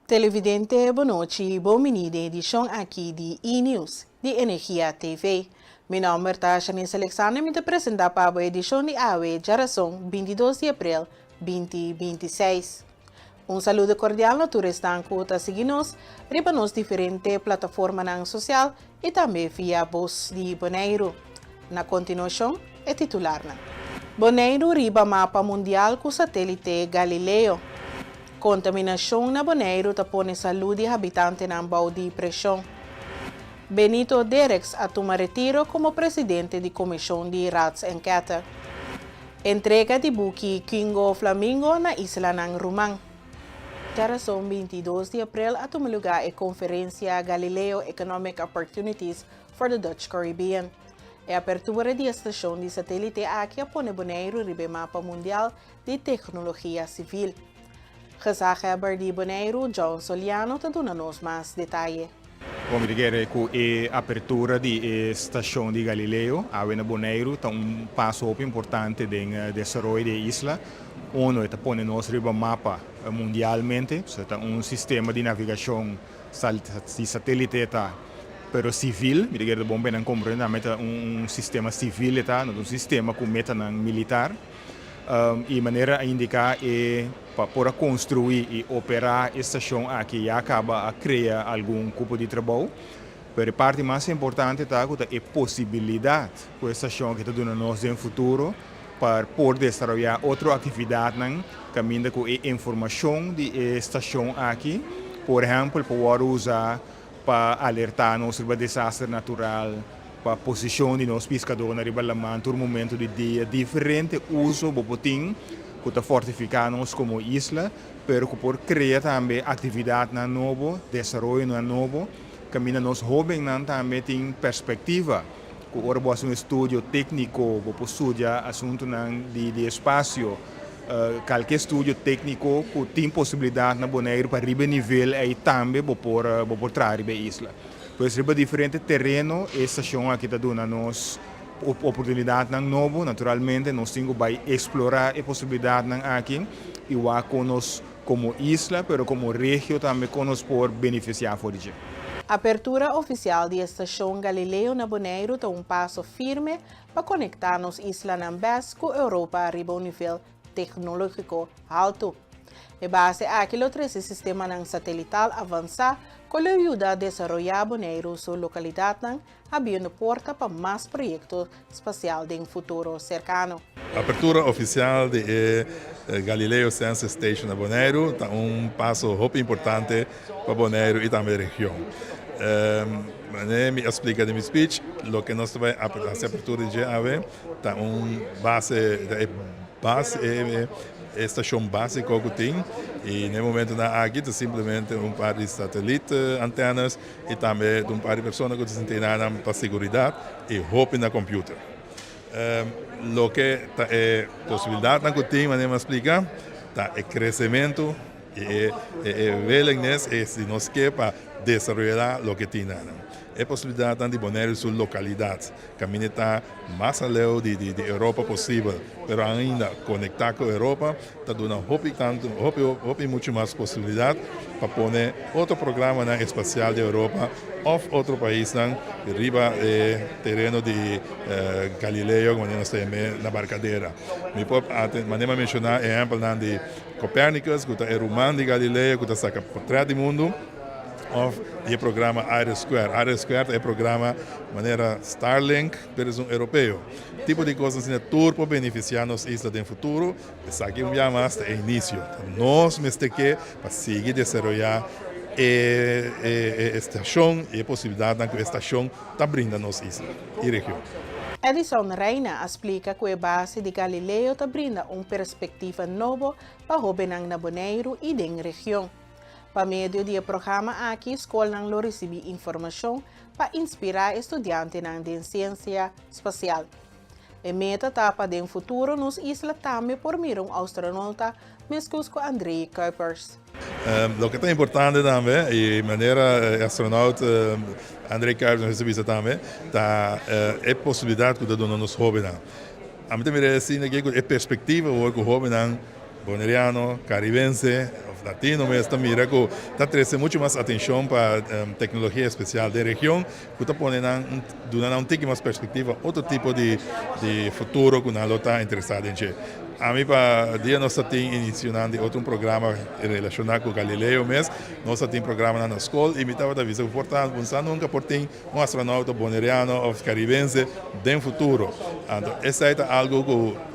Televidente, boa noite, bom menino, edição aqui de E-News, de Energia TV. Meu nome é Tashanis Alexandre e me apresentar para a edição de AWE, geração 22 de abril 2026. Saludo cordial a todos que seguem-nos, riba nos diferentes plataformas sociais e também via voz de Bonaire. Na continuação, é titular. Bonaire riba mapa mundial com satélite Galileo. Contaminação na Bonaire tapone saúde habitante na bau de pressão. Benito Derex atuma retiro como presidente da Comissão de Ratsenquete. Entrega de buque Kingo Flamingo na isla ng Rumang. Geração 22 de abril atuma lugar a conferência Galileo Economic Opportunities for the Dutch Caribbean. A abertura da estação de satélite aqui apone Bonaire ribe mapa mundial de tecnologia civil. Gezagheber de Bonaire, John Soliano, te dona-nos mais detalhes. Como dizer, com a abertura da estação de Galileo, a Bonaire está passo importante no desenvolvimento da isla. Uno está pondo nos riba mapa mundialmente, está sistema de navegação de satélite pero civil, me dizer bom bem compreender, sistema civil não sistema com meta militar. E maneira a indicar é para construir e operar a estação aqui já acaba a criar algum tipo de trabalho. Mas a parte mais importante é a possibilidade que a estação que está dando nós no futuro para poder desenvolver outra atividade caminho com a informação da estação aqui, por exemplo, para usar para alertar-nos sobre desastre natural, para a posição de nós pescadores na riba lamar, no momento do dia, diferente uso do botim, que está fortificando-nos como isla, mas que por criar também atividade na novo, desenvolvimento na novo, caminho nós jovens também tem perspectiva, que agora vamos um estudo técnico, vamos estudar assunto de espaço, qualquer estudo técnico que tem possibilidade na Bonaire para riba nível aí também por trás da isla. Pois riba diferente terreno, a estação aqui está dando nos oportunidade novo, naturalmente nós temos que explorar a possibilidade aqui e o conosco como isla, mas como região também conosco por beneficiar for isso. A abertura oficial da estação Galileo na Bonaire é passo firme para conectar-nos isla Nambes com a Europa a riba nível tecnológico alto. E base aquilo esse sistema satelital avançar com a ajuda a desenvolver Bonaire sua localidade, abrindo porta para mais projetos espaciais em futuro cercano. A abertura oficial de Galileo Science Station na Bonaire é passo muito importante para Bonaire e também a região. Me explica de meu speech, o que nós vamos fazer a abertura de GAV é estação básica que tem e no momento na aqui é simplesmente par de satélites, antenas e também par de pessoas que se treinam para segurança e roupa na computador. O que é possibilidade que tem, mas me explica, é crescimento e willingness e se nós quer para desenvolver o que tem. É possibilidade de Bonaire sua localidade, caminhar mais além de Europa possível, mas ainda conectar com a Europa, está dando muito mais possibilidade para pôr outro programa espacial da Europa ou outro país riba terreno de Galileo, como nós temos na barcadeira. Me pode mencionar exemplo de Copérnicus, que é o irmão de Galileo, que está por trás do mundo. Of o programa Aerosquare. Aerosquare é o programa de maneira Starlink, mas europeu. Tipo de coisas assim, turbo beneficiar nos islas no futuro. Isso aqui já mais é início. Nós temos que para seguir desenvolver a estação e a possibilidade que a estação está brindando nos islas e região. Edison Reina explica que a base de Galileo está brindando uma perspectiva nova para o jovens na Bonaire e da região. Para meio do programa aqui, a escola não recebe informação para inspirar estudantes de ciência espacial. A meta etapa do futuro nos islas também por meio de astronauta, mesmo com Andrei Kuipers. O que é importante também, e maneira astronauta Andrei Kuipers recebeu também, é a possibilidade que dá nos jovens. A mim também é assim que a perspectiva que o jovem boneriano, caribense, latino, mas também mira que está trazendo muito mais atenção para tecnologia especial da região, que está dando um pouco mais perspectiva, outro tipo de futuro que nós está interessado em. A mim, para dia nós estamos iniciando outro programa relacionado com Galileu mesmo, nós temos programa na escola e me estava dizendo, portanto, pensando nunca por ter um astronauta boneriano ou caribense no futuro. Então, essa é algo que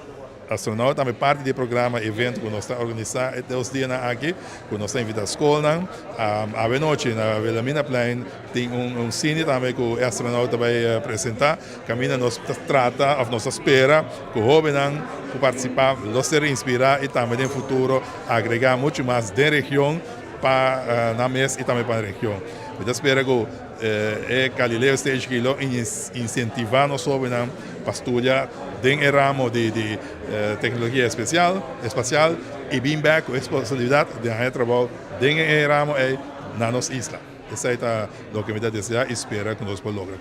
astronauta também parte do programa, evento que nós estamos organizando os dias aqui, que nós estamos invitando a escola. À noite, na Wilhelmina Plein, tem cine também que o astronauta vai apresentar. Caminha nos trata, ou nos espera, que o jovem que participar, nos ser inspirar e também no futuro agregar muito mais da região para na mesa e também para a região. Eu espero que Galileu esteja aqui incentivar nós jovens para estudar dentro do ramo de tecnologia espacial e vir back com a responsabilidade de trabalhar dentro do ramo na nossa isla. Essa é o que me dá desejar e espero que nós possamos lograr.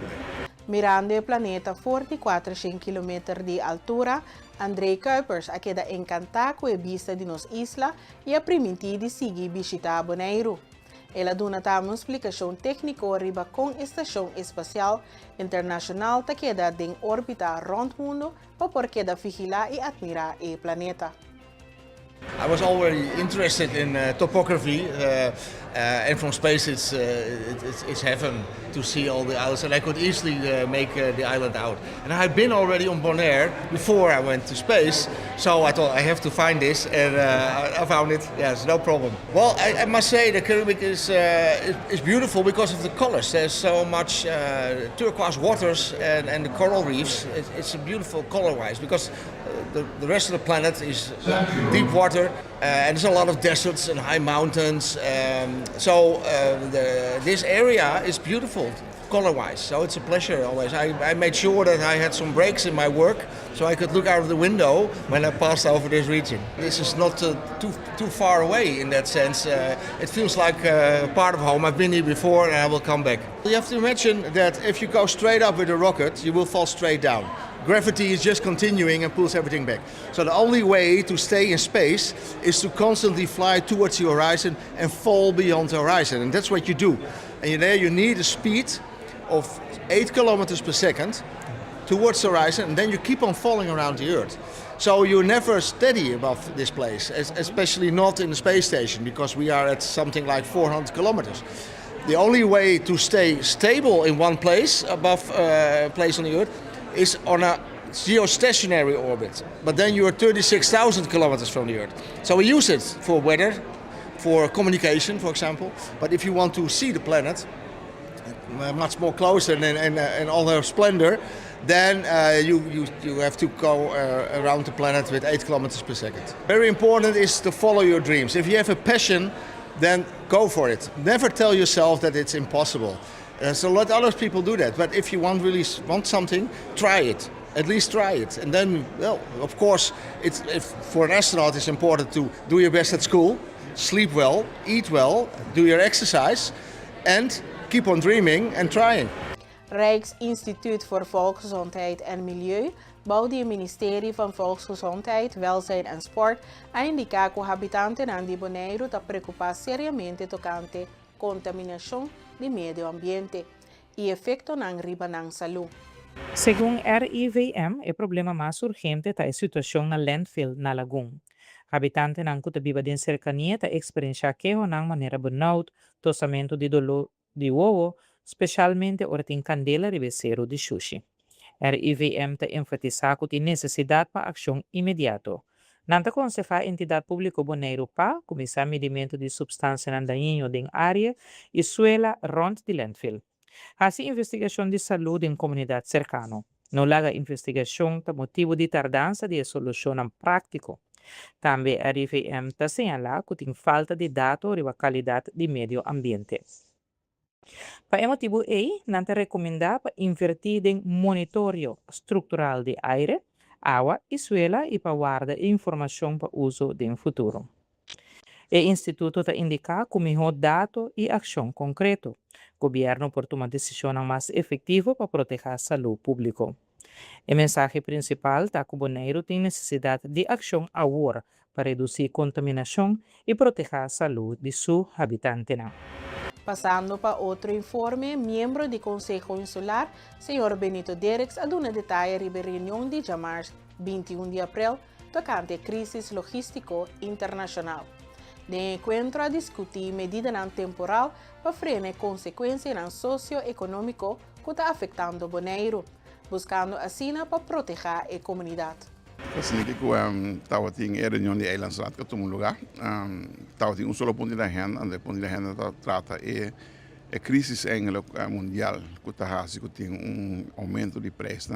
Mirando o planeta 44 km de altura, André Kuipers a queda encantado com a vista de nossa isla e a permitir de seguir visitar Bonaire. Ela dá uma explicação técnica arriba com a Estação Espacial Internacional que queda em órbita rond o mundo para poder vigilar e admirar o planeta. I was already interested in topography, and from space it's heaven to see all the islands, and I could easily make the island out. And I've been already on Bonaire before I went to space, so I thought I have to find this, and I found it. Yes, no problem. Well, I must say the Caribbean is beautiful because of the colors. There's so much turquoise waters and the coral reefs. It's a beautiful color-wise because the rest of the planet is deep water, and there's a lot of deserts and high mountains. This area is beautiful color-wise, so it's a pleasure always. I made sure that I had some breaks in my work so I could look out of the window when I passed over this region. This is not too far away in that sense. It feels like part of home. I've been here before and I will come back. You have to imagine that if you go straight up with a rocket, you will fall straight down. Gravity is just continuing and pulls everything back. So the only way to stay in space is to constantly fly towards the horizon and fall beyond the horizon. And that's what you do. And there you need a speed of 8 kilometers per second towards the horizon, and then you keep on falling around the Earth. So you're never steady above this place, especially not in the space station, because we are at something like 400 kilometers. The only way to stay stable in one place, above place on the Earth, is on a geostationary orbit. But then you are 36,000 kilometers from the Earth. So we use it for weather, for communication, for example. But if you want to see the planet much more closer and all her splendor, then you have to go around the planet with 8 kilometers per second. Very important is to follow your dreams. If you have a passion, then go for it. Never tell yourself that it's impossible. So let other people do that. But if you really want something, try it. At least try it. And then, well, of course, for an astronaut, it's important to do your best at school, sleep well, eat well, do your exercise, and keep on dreaming and trying. Rijksinstituut voor Volksgezondheid en Milieu bouwde het ministerie van Volksgezondheid, Welzijn en Sport a indicar que os habitantes de Bonaire estão preocupados seriamente tocante contaminação do meio ambiente e efeito na riba na saúde. Según RIVM, el problema más urgente está la situación na landfill na lagoon. Habitantes ng kutabiba din cercanía ta experiencia quejo ng manera burnout, tosamento de dolor de huevo, especialmente orating candela ribesero de sushi. RIVM ta enfatiza que tem necessidade para ação imediato. Nanta con se fa entidade público Bonaire pa começar medimento de substância nan dañino din área e suela rond de landfill. Assim investigação de saúde em comunidade cercano. No laga investigação ta motivo de tardança de solução prático. Também a RIVM ta señala que tem falta de dados sobre a qualidade de meio ambiente. Para motivo nanta recomenda para invertir em monitorio estrutural de aire, água e suela e para guardar informação para uso no futuro. O Instituto ta indica como melhor dados e ação concreto. O governo por tomar decisão mais efetiva para proteger a saúde pública. O mensagem principal é que o Bonaire tem necessidade de ação agora para reducir contaminación y proteger la salud de sus habitantes. Pasando para otro informe, miembro do Consejo Insular, Sr. Benito Dereks, a dar detalhes sobre a reunião de Jamar 21 de abril, tocante a crise logístico internacional. De encontro a discutir medidas temporal para frenar consequências socioeconômicas que está afetando o Bonaire, buscando assim para proteger a comunidade. Assim que estava tem a reunião de Eilandsraad que tomou lugar, estava tem solo ponto de agenda, onde o ponto de agenda trata a crise mundial que está que tem aumento de preços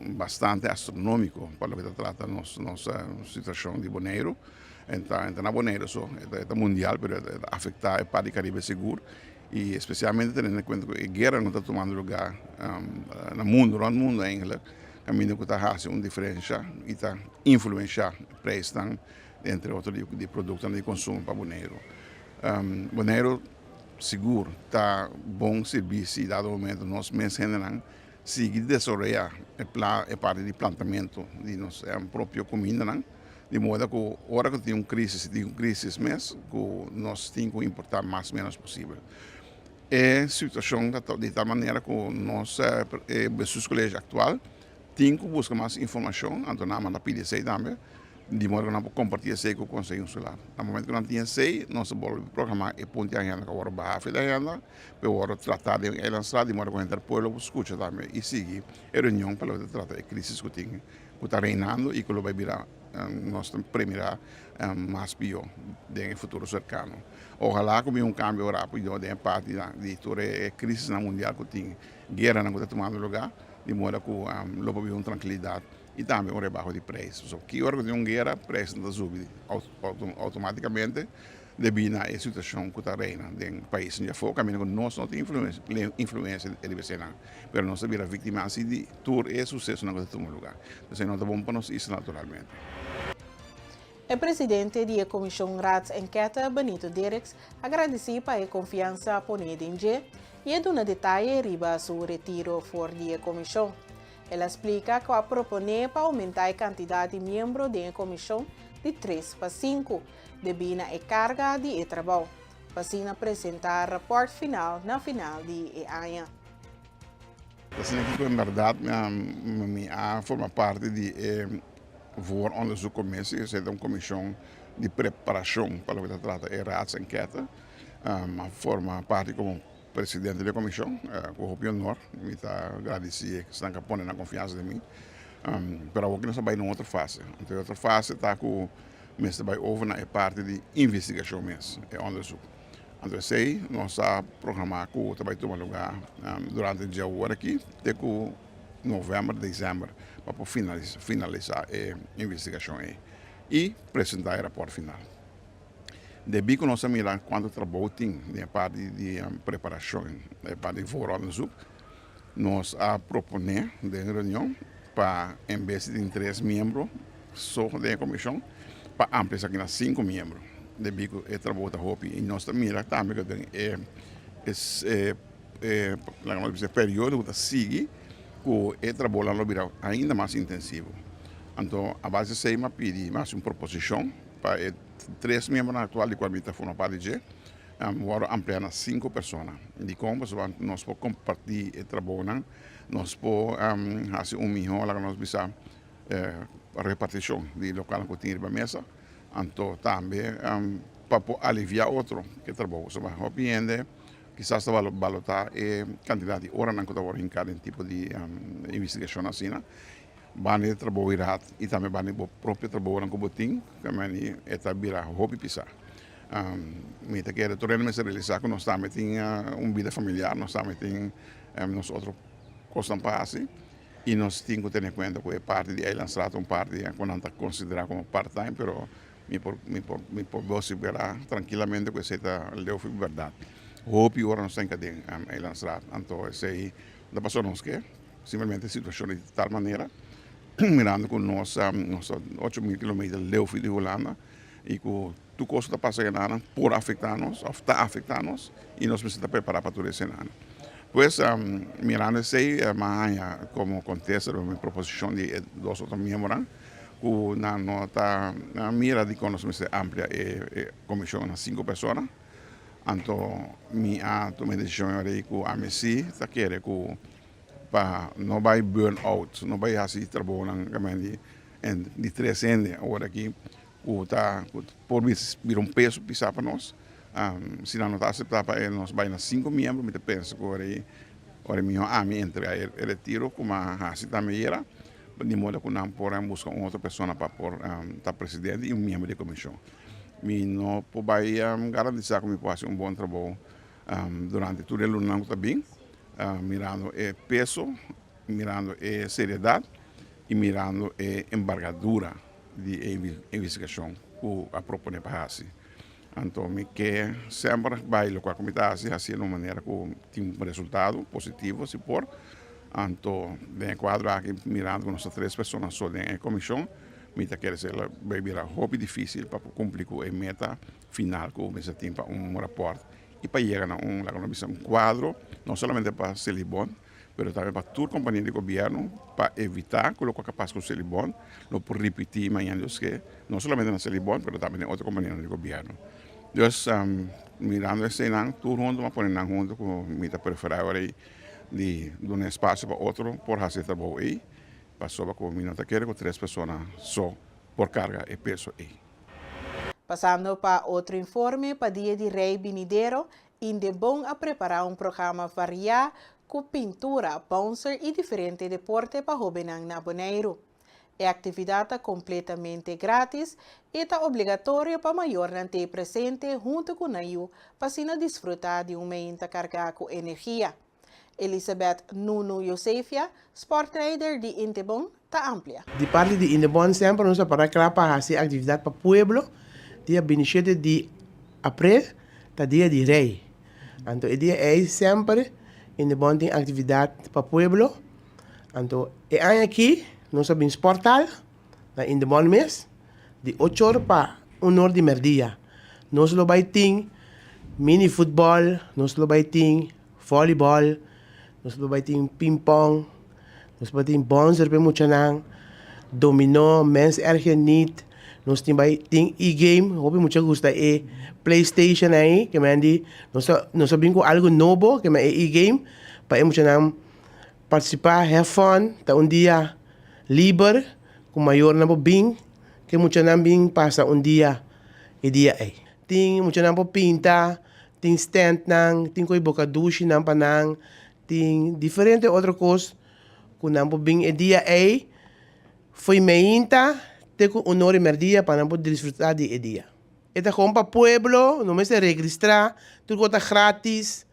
bastante astronômico para o que trata nossa situação de Bonaire. Então na Bonaire é mundial, mas afeta a parte do Caribe seguro e especialmente tendo em conta que a guerra não está tomando lugar no mundo ainda. Caminho que está fazendo uma diferença e está influenciando o preço entre outros de produtos de consumo para o Bonaire. Bonaire seguro está bom serviço e dado momento nós mesmos seguir desenvolver a parte de plantamento de nossa própria comida, de modo que hora que tem uma crise mesmo, que nós temos que importar mais ou menos possível. É situação de tal maneira que nós o colégio atual tem que buscar mais informação, então na PDC também, de modo que nós compartilhar isso com o Conselho Insular. No momento que nós temos isso, nós vamos programar e ponto de agenda que agora baixa da agenda, para agora tratar de lançar de modo que a gente pode escutar também e seguir a reunião para tratar a crise que está reinando e que vai virar nossa primeira mais pior no futuro cercano. Ojalá que um cambio rápido de parte de toda a crise mundial que tem, guerra não está tomando lugar, de modo que logo haver uma tranquilidade e também um rebaixo de preços. Que hora que tem uma guerra, preço não sobe automaticamente devido à situação que está reinando no país. Já foi o caminho que nós não temos influência de vecina, mas nós somos vítimas de todo esse sucesso que está tomando lugar. Então, não está bom para nós isso naturalmente. O presidente da Comissão Raadsenquête, Benito Dereks, agradeceu para a confiança ponida em dia e dá detalhes sobre seu retiro fora da comissão. Ela explica que vai propor para aumentar a quantidade de membros da comissão de 3 para 5, devido à carga de trabalho, para assim apresentar o rapport final na final de ano. Assim que, em verdade, forma parte de voor onderzoek commissie. Er zit een commissie de preparação para o que trata a Raadsenquête. Forma parte como presidente da comissão, com o honor, me está agradecido que estão pondo na confiança de mim. Para o que nós vamos em outra fase. Então, outra fase está com o mestre vai over na parte de investigação mesmo, é onderzoek. Então, sei, nós vamos programar que vai tomar lugar durante o dia aqui, até com novembro, dezembro, para finalizar a investigação e apresentar o relatório final. Depois que nós miramos quanto trabalho tem na parte de preparação, na parte de onderzoek, nós a proponer de reunião para, em vez de 3 membros só da comissão, para ampliar aqui a 5 membros. Depois que o trabalho está rápido, e nós miramos também que esse período que segue, que o trabalho virá ainda mais intensivo. Então, a base de uma pedir mais uma proposição para 3 membros atuais de qual forma parte de agora ampliar a 5 pessoas. De como nós podemos compartilhar o trabalho, nós podemos fazer melhor, nós precisamos a repartição de local que tem na mesa, então também para aliviar outro que trabalha. Então, compreende, quizás valorar a quantidade de horas que está em cada tipo de investigação assim, bani trabalhar e também bani o próprio trabalho que botim, que mani está vira hobby pisar. Me te quero tornar me realizar que nós também tem vida familiar, nós também tem nós outro coisa para assim. E nós temos que ter em conta que é parte de Eilandsraad, parte que não está considerada como part-time, mas me posso ver tranquilamente que seja leu verdade. Hope agora nós temos que ter Eilandsraad, então sei da pessoa nos que simplesmente a situação de tal maneira, mirando com nós 8.000 km leu de Holanda e que tudo coisa está passando por afetar-nos, ou está afetando-nos, e nós precisamos preparar para tudo esse ano. Pues, mirando sei, como acontece a minha proposição de 2 outros membros, na nota na mira de conocimiento amplia e comisión a 5 personas. Anto mi a tomei decisão aí com a Messi, tá querer com para não vai burn out, não vai assim trabalhar na de 3 anos agora aqui o tá por vir peso pisar para nós. Se não está aceitar para ele, nós vai na 5 membros, me penso que agora minha a mim entre ele retiro como assim também era, de modo que não podemos buscar outra pessoa para por tá presidente e membro da comissão. Mi não pode garantir que me possa bom trabalho durante todo o ano também, mirando o peso, mirando a seriedade e mirando a envergadura de investigação que a propõe para a Então, me quer sempre vai lo que a comitê assim de uma maneira que tem resultado positivo, se for. Então, de quadro aqui mirando com nossas 3 pessoas só na comissão, me quer dizer vai virar hobby difícil para cumprir com a meta final que o mês tem para rapport e para chegar a um quadro, não somente para Celibon, mas também para toda a companhia de governo, para evitar que o que é capaz com Celibon, não por repetir amanhã, que não somente na Celibon, mas também em outra companhia de governo. Então, mirando esse ano, todo mundo vai pôr junto com a meta preferida de um espaço para outro, por fazer trabalho aí. Passou com minuto com 3 pessoas só por carga e peso aí. Passando para outro informe, para dia de Rei Vinidero, Indebon a preparar programa variado com pintura, bouncer e diferentes deportes para jovens na Bonaire. A atividade é completamente grátis e está obrigatória para maior não ter presente junto com o para se desfrutar de uma mente carregada com energia. Elizabeth Nuno Josefia, sport trader de Indebon, está amplia. De parte de Indebon sempre nos para fazer atividade para o pueblo, dia 27 de abril, tá dia de Rei. Então, o dia é sempre Indebon tem atividade para o pueblo. Então, e aqui nós temos portal na Indebon mês de 8 horas para 1 hora de merdia. Nós lo vai ter mini futebol, nós lo vai ter voleibol, nós vai ter ping-pong, nós vai ter bouncer para muita nang, dominó, mens erge niet, nós também tem e-game, hope muita gusta e PlayStation aí, que mandi, nós sabemos algo novo, que é e-game, para muita nang participar, have fun, tá dia livre, com maior na bing, que muita nang bing passa dia e dia aí. Tem muita nang pinta, tem stand nang, tem coi boca duche nang panang, tem diferentes outras coisas que não podem dia aí foi meinta te com honor e merdia para não poder desfrutar de dia. Eta compa pueblo não me se registrar tudo está grátis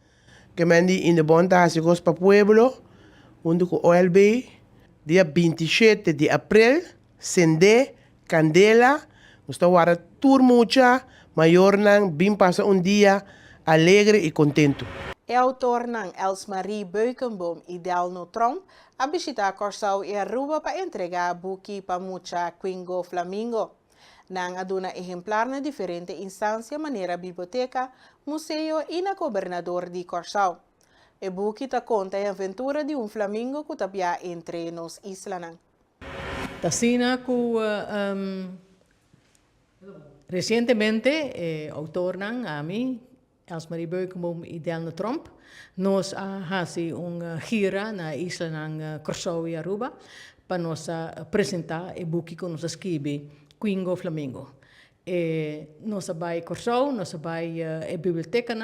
que mandi in de bonta se gosta para pueblo onde com OLB dia 27 de abril Sende Candela nós está agora tur mucha maior nang bem passa dia alegre e contento. O autor ng Elsmarie Beukenboom e Delno Trump a visitar Corsao e Aruba para entregar buki para mucha Quingo Flamingo. Nang aduna exemplar na diferentes instâncias, maneira biblioteca, museu e na governador de Corsao. E buki ta conta a aventura de flamingo que tapia entre nos islas. Tasina recientemente autor ng ami Elsmarie Beukenboom e Delno Trump, nós hasi gira na isla ng Corsao e Aruba para nós apresentar e buki que nós escrevi Quingo Flamingo. Nós vai Corsao, nós vai a Biblioteca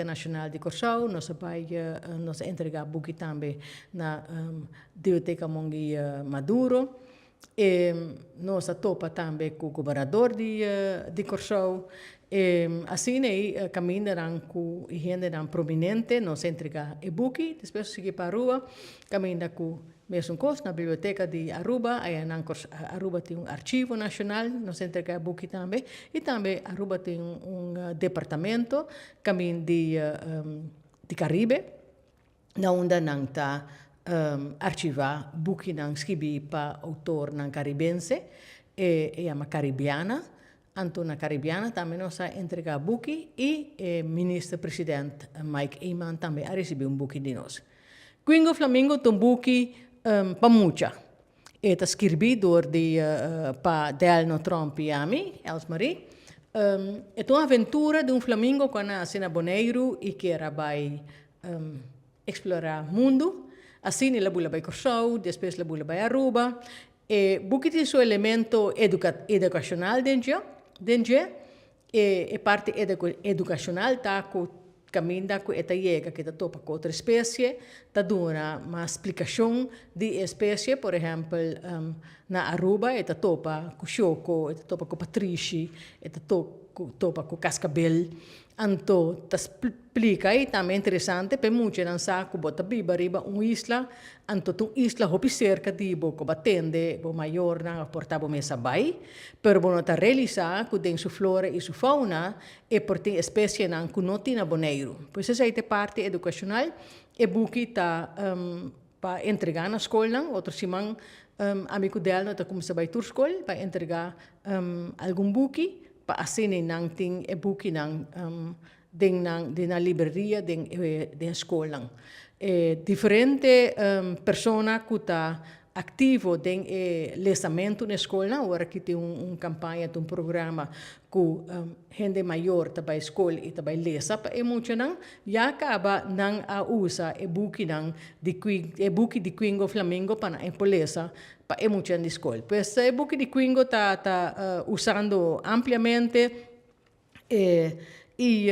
Nacional de Corsao, nós vai nós entregar buki também na Biblioteca Mongi Maduro. Nós topa também com o governador de Corsao. Assim, caminham com gente prominente, nós entregamos e buki, depois seguir para a rua, caminham com mesmo coisa na biblioteca de Aruba, aí Aruba tem arquivo nacional, nós entregamos buki também, e também Aruba tem departamento, caminho de Caribe, na onde não está arquivar buki não escrevi para autor não caribense, é uma caribiana. Antona Caribiana também nós entregar buki e ministro-presidente Mike Eman também recebeu buki de nós. Quingo Flamingo tem buki para mucha. está escrito para Delno Trump e a mim, Elsmarie. É uma aventura de Flamingo que nasce na Bonaire e que era vai explorar o mundo. Assim, ele vai Curaçao, depois ele vai Aruba. E porque tem seu elemento educacional dentro, e parte educacional tá com caminho com esta chega que está topa com outra espécie, está dando uma explicação de espécie, por exemplo, na Aruba, está topa com choco, está topa com patrici, está topa com cascabel. Então, está explica e também interessante, para muitos não sabem que bota biba riba isla, então isla hopi cerca de boco batende, bo maior na portabo mesa bai, pero bono ta realizar que tem sua flora e sua fauna e por ter espécie não que não tem na Bonaire. Pois essa é a parte educacional e buki ta para entregar na escola, outro simão amigo dela tá começar a ir escola para entregar algum buki para assim não tem e buki não na livraria da escola. Diferente pessoas que estão ativo em lesamento na escola, agora que tem campanha, um programa que gente maior está para a escola e está para lesa, e muitos não já acaba não a usar e buki de Quingo Flamingo para a polícia para muitos na escola. Pois e buki de Quingo está usando ampliamente e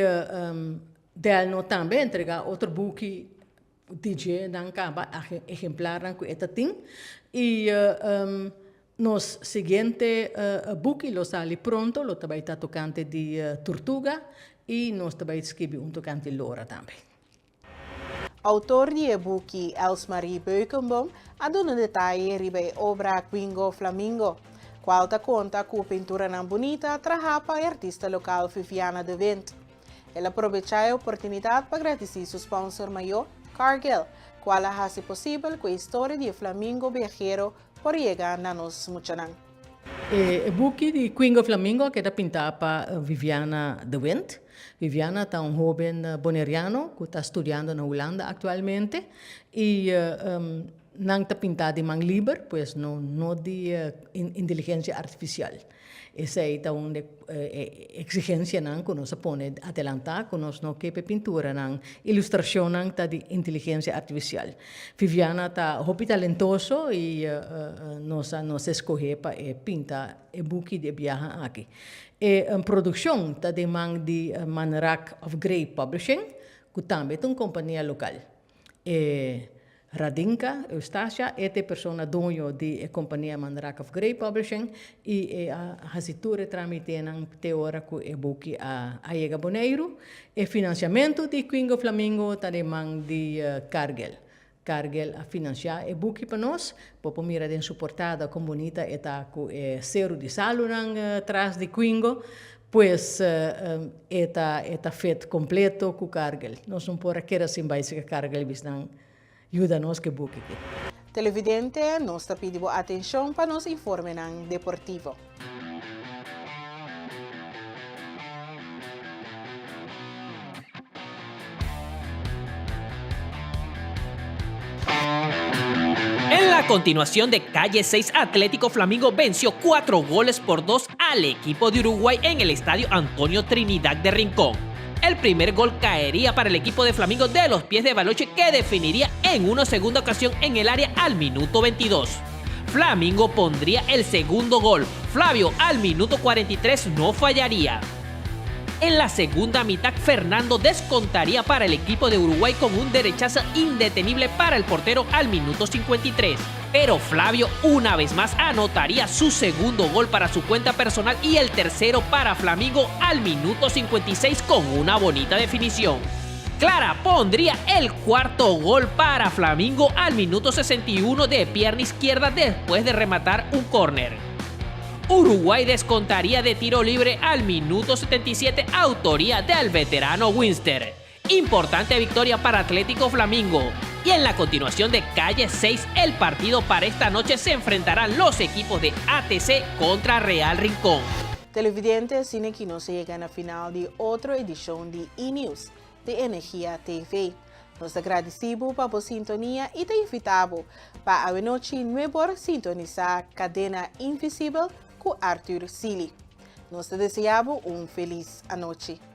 Delno também entregar outro buki DJ dan acaba exemplar que eta ting e nos seguinte buki lo sali pronto lo também está tocante de Tortuga e nós também escrevi tocante Lora também. Autor de e-book Elsmarie Beukenboom ha dato detalhe ribe obra Quingo Flamingo, qual ta conta com pintura não bonita trabalha para artista local Viviana de Wint. Ela aproveitou a oportunidade para agradecer seu sponsor maior, Cargill, qual hace possível que a história de Flamingo viajero por llegar a nos muchanan. O book de Quingo Flamingo que está pintado para Viviana de Wint. Viviana é jovem bonaireano que está estudando na Holanda atualmente e não está pintado de mão livre, pois não de inteligência artificial. Essa é uma exigência que nós põe adelantar, que nós não queremos pintura, ilustração de inteligência artificial. Viviana está muito talentoso e nós escolhemos para pintar o book de viagem aqui. E a produção está de mão de Manrak of Grey Publishing, que também é uma companhia local. Radinka Eustacia é a pessoa dono da companhia Manrak of Grey Publishing e a hasitura tramite na teórico e book a Iega Bonaire e financiamento de Quingo Flamingo está de mão de Cargill. Cargill a financiar e book para nós, para mira de suportada com bonita e tá com zero de salão atrás de Quingo, pois está feito completo com Cargill. Nós não podemos querer assim básica Cargill bisnang ajuda-nos que book aqui. Televidente, nós está pedindo atenção para nos informar ng deportivo. En la continuación de Calle 6, Atlético Flamingo venció 4-2 al equipo de Uruguay en el estadio Antonio Trinidad de Rincón. El primer gol caería para el equipo de Flamingo de los pies de Baloche, que definiría en una segunda ocasión en el área al minuto 22. Flamingo pondría el segundo gol. Flavio al minuto 43 no fallaría. En la segunda mitad, Fernando descontaría para el equipo de Uruguay con un derechazo indetenible para el portero al minuto 53. Pero Flavio una vez más anotaría su segundo gol para su cuenta personal y el tercero para Flamingo al minuto 56 con una bonita definición. Clara pondría el cuarto gol para Flamingo al minuto 61 de pierna izquierda después de rematar un córner. Uruguay descontaría de tiro libre al minuto 77, autoría del veterano Winster. Importante victoria para Atlético Flamingo. Y en la continuación de Calle 6, el partido para esta noche se enfrentarán los equipos de ATC contra Real Rincón. Televidentes, cine que no se llegan a final de otra edición de E-News de Energía TV. Nos agradecemos por sintonía y te invitamos para a noche nueva sintonizar Cadena Invisible con Arthur Sili. Nos deseamos feliz anoche.